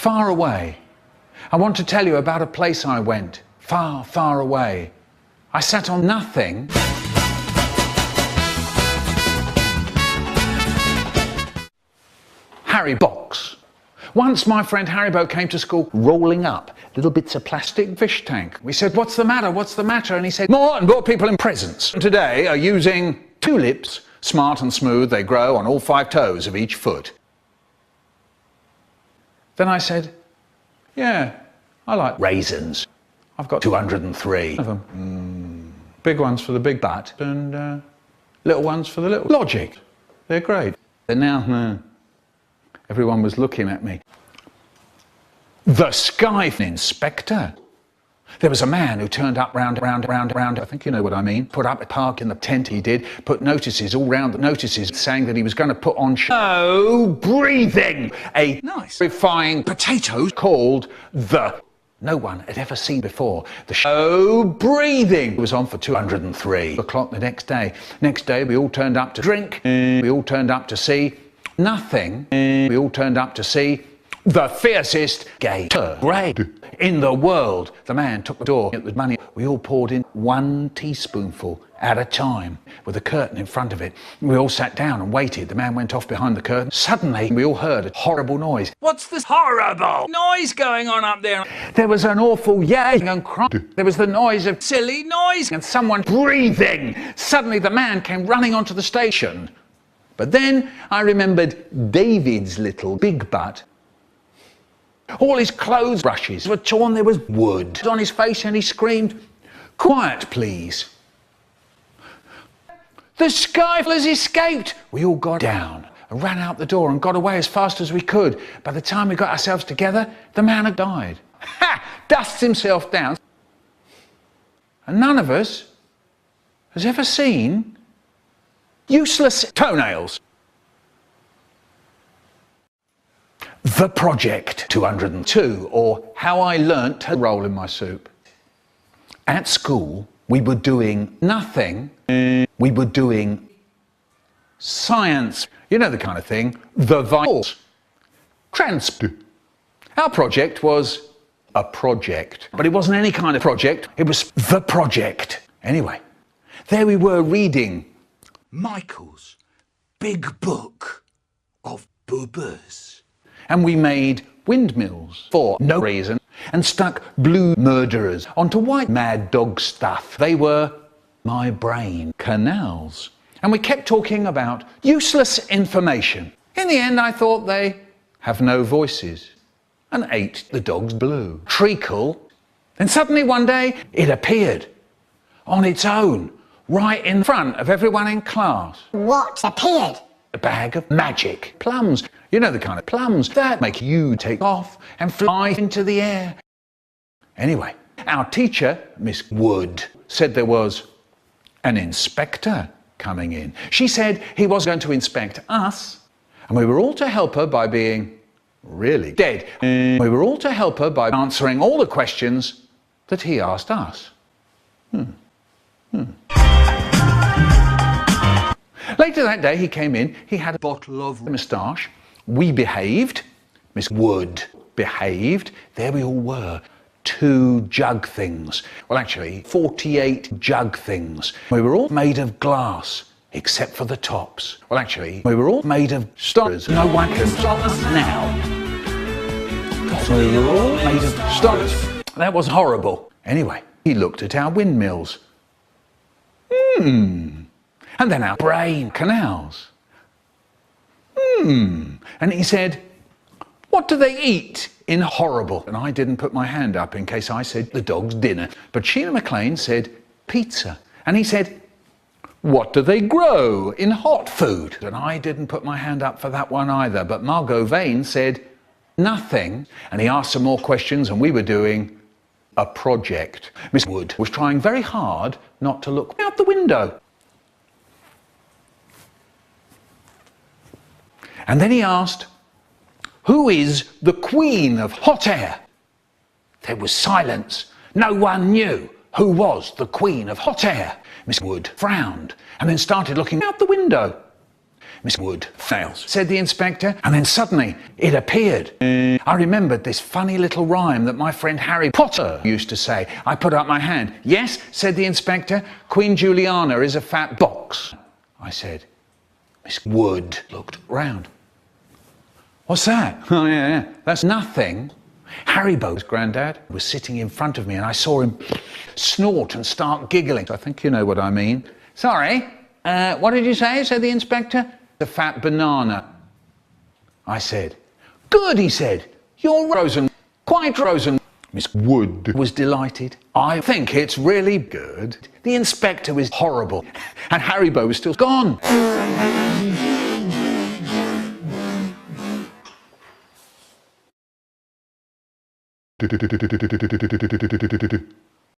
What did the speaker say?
far away. I want to tell you about a place I went, far, far away. I sat on nothing. Harry Box. Once my friend Haribo came to school rolling up little bits of plastic fish tank. We said, "What's the matter? What's the matter?" And he said, "More and brought people in presents. And today are using tulips, smart and smooth, they grow on all 5 toes of each foot." Then I said, "Yeah, I like raisins. I've got 203 of them. Big ones for the big butt and little ones for the little logic. They're great." And now, everyone was looking at me. The Sky Inspector. There was a man who turned up round, I think you know what I mean, put up a park in the tent he did, put notices all round the notices saying that he was going to put on show breathing, a nice refined potatoes called the no one had ever seen before. The show breathing was on for 203 o'clock the next day. Next day we all turned up to drink, we all turned up to see nothing, we all turned up to see the fiercest gay parade in the world. The man took the door at the money. We all poured in 1 teaspoonful at a time with a curtain in front of it. We all sat down and waited. The man went off behind the curtain. Suddenly we all heard a horrible noise. "What's this horrible noise going on up there?" There was an awful yelling and crying. There was the noise of silly noise and someone breathing. Suddenly the man came running onto the station. But then I remembered David's little big butt. All his clothes brushes were torn, there was wood on his face and he screamed, "Quiet, please. The Sky has escaped." We all got down and ran out the door and got away as fast as we could. By the time we got ourselves together, the man had died. Ha! Dusts himself down. And none of us has ever seen useless toenails. The Project 202, or How I Learnt to Roll in My Soup. At school, we were doing nothing. We were doing science. You know the kind of thing. The vitals. Our project was a project. But it wasn't any kind of project. It was the project. Anyway, there we were reading Michael's Big Book of Boobers. And we made windmills for no reason and stuck blue murderers onto white mad dog stuff. They were my brain canals. And we kept talking about useless information. In the end, I thought they have no voices and ate the dog's blue treacle. Then suddenly one day it appeared on its own, right in front of everyone in class. What appeared? A bag of magic plums. You know the kind of plums that make you take off and fly into the air. Anyway, our teacher, Miss Wood, said there was an inspector coming in. She said he was going to inspect us, and we were all to help her by being really dead. We were all to help her by answering all the questions that he asked us. Later that day he came in, he had a bottle of moustache. We behaved, Miss Wood behaved, there we all were. 2 jug things. Well actually, 48 jug things. We were all made of glass, except for the tops. Well actually, we were all made of stars. No one can stop us now. We were all made of stars. That was horrible. Anyway, he looked at our windmills. And then our brain canals. And he said, "What do they eat in horrible?" And I didn't put my hand up in case I said the dog's dinner. But Sheila MacLaine said pizza. And he said, "What do they grow in hot food?" And I didn't put my hand up for that one either. But Margot Vane said nothing. And he asked some more questions and we were doing a project. Miss Wood was trying very hard not to look out the window. And then he asked, "Who is the Queen of Hot Air?" There was silence. No one knew who was the Queen of Hot Air. Miss Wood frowned and then started looking out the window. Miss Wood fails, said the inspector, and then suddenly it appeared. I remembered this funny little rhyme that my friend Harry Potter used to say. I put up my hand. Yes, said the inspector, Queen Juliana is a fat box. I said. Miss Wood looked round. What's that? Oh, yeah, that's nothing. Haribo's granddad was sitting in front of me and I saw him snort and start giggling. I think you know what I mean. Sorry, what did you say? Said the inspector. The fat banana. I said. Good, he said. You're Rosen, quite Rosen. Miss Wood was delighted. I think it's really good. The inspector was horrible and Haribo was still gone.